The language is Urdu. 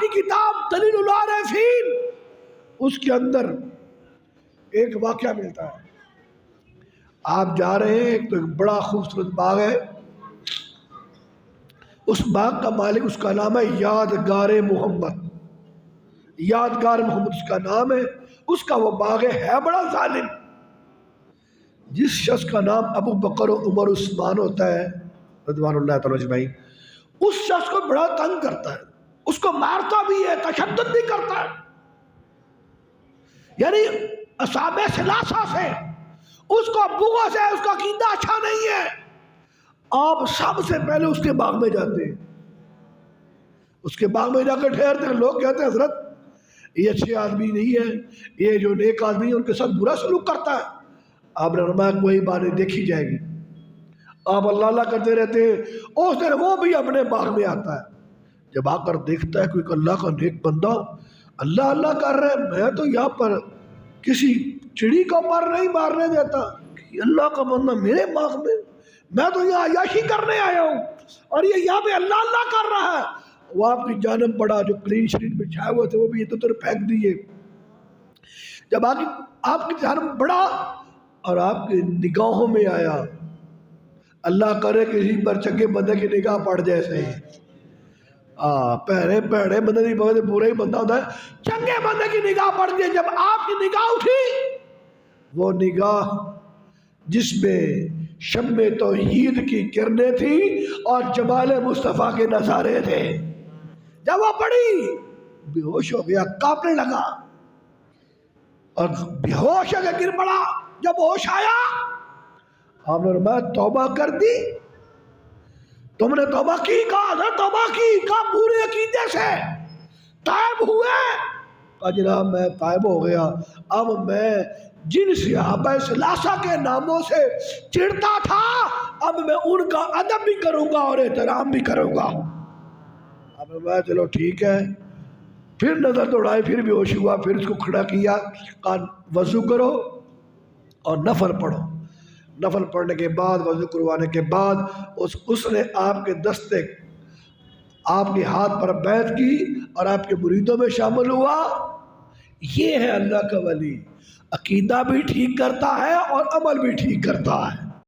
کی کتاب دلیل العارفین اس کے اندر ایک واقعہ ملتا ہے. آپ جا رہے ہیں تو ایک بڑا خوبصورت باغ ہے. اس باغ کا مالک اس کا نام ہے یادگار محمد. یادگار محمد اس کا نام ہے. اس کا وہ باغ ہے بڑا ظالم. جس شخص کا نام ابو بکر و عمر عثمان ہوتا ہے رضوان اللہ تعالی اجمعین، اس شخص کو بڑا تنگ کرتا ہے، اس کو مارتا بھی ہے، تشدد بھی کرتا ہے. یعنی اصحاب ثلاثہ سے اس کو بغض ہے، اس کا عقیدہ اچھا نہیں ہے. آپ سب سے پہلے اس کے باغ میں جاتے ہیں، اس کے باغ میں جا کر ٹھہرتے ہیں. لوگ کہتے ہیں حضرت یہ اچھے آدمی نہیں ہے، یہ جو نیک آدمی ہے ان کے ساتھ برا سلوک کرتا ہے. آپ نے فرمایا کوئی بات نہیں، دیکھی جائے گی. آپ اللہ اللہ کرتے رہتے ہیں. اس دن وہ بھی اپنے باغ میں آتا ہے. جب آ کر دیکھتا ہے کوئی اللہ کا نیک بندہ اللہ اللہ کر رہے ہیں، میں تو یہاں پر کسی چڑی کو پر نہیں مارنے دیتا، اللہ کا بندہ میرے باغ میں تو یہاں عیاشی کرنے آیا ہوں اور یہ یہاں پہ اللہ اللہ کر رہا ہے. وہ آپ کی جانب پڑا، جو کلین شریٹ میں چھائے ہوئے تھے وہ بھی ادھر پھینک دیے. جب آپ کی جانب بڑا اور آپ کی نگاہوں میں آیا، اللہ کرے کسی پر چنگے بندے کی نگاہ پڑ جائے. صحیح پیڑے بندے نہیں، بہت برا ہی بندہ ہوتا ہے، چنگے بندے کی نگاہ پڑ گئی. جب آپ کی نگاہ اٹھی، وہ نگاہ جس میں شمع توحید کی کرنیں تھی اور جمال مصطفیٰ کے نظارے تھے، جب وہ پڑی بے ہوش ہو گیا، کانپنے لگا اور بے ہوش ہو کے گر پڑا. جب ہوش آیا آپ نے فرمایا توبہ کر دی؟ تم نے توبہ کی؟ کہا حضرت توبہ کی. کہا پورے عقیدے سے تائب ہوئے؟ کہا جناب میں تائب ہو گیا. اب میں جن صحابہ ثلاثہ کے ناموں سے چڑھتا تھا اب میں ان کا ادب بھی کروں گا اور احترام بھی کروں گا. اب میں چلو ٹھیک ہے. پھر نظر دوڑائی، پھر بھی ہوش ہوا، پھر اس کو کھڑا کیا، کہا وضو کرو اور نفل پڑھو. نفل پڑھنے کے بعد وضو کروانے کے بعد اس نے آپ کے دستے آپ کے ہاتھ پر بیعت کی اور آپ کے مریدوں میں شامل ہوا. یہ ہے اللہ کا ولی، عقیدہ بھی ٹھیک کرتا ہے اور عمل بھی ٹھیک کرتا ہے.